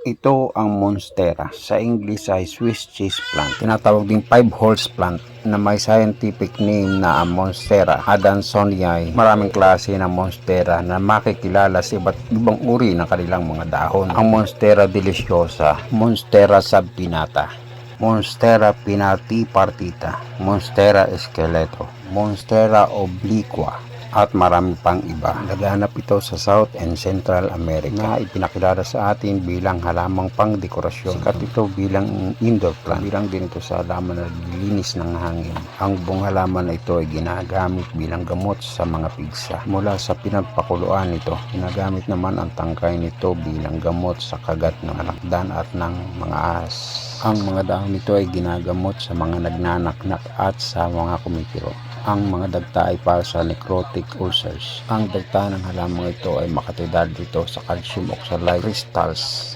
Ito ang Monstera. Sa English ay Swiss cheese plant. Tinatawag ding 5-horse plant na may scientific name na ang Monstera adansonii. Maraming klase ng Monstera na makikilala sa iba't ibang uri ng kanilang mga dahon. Ang Monstera deliciosa, Monstera sabinata, Monstera pinnatipartita, Monstera skeleto, Monstera obliqua, at marami pang iba. Laganap ito sa South and Central America na ipinakilala sa atin bilang halamang pangdekorasyon. Sikat ito bilang indoor plant. Bilang din ito sa halaman na naglilinis ng hangin. Ang buong halaman na ito ay ginagamit bilang gamot sa mga pigsa. Mula sa pinagpakuluan nito, ginagamit naman ang tangkay nito bilang gamot sa kagat ng alakdan at ng mga ahas. Ang mga dahon nito ay ginagamot sa mga nagnanaknak at sa mga kumikiro. Ang mga dagta ay para sa necrotic ulcers. Ang dagta ng halamang ito ay makatidad dito sa calcium oxalate crystals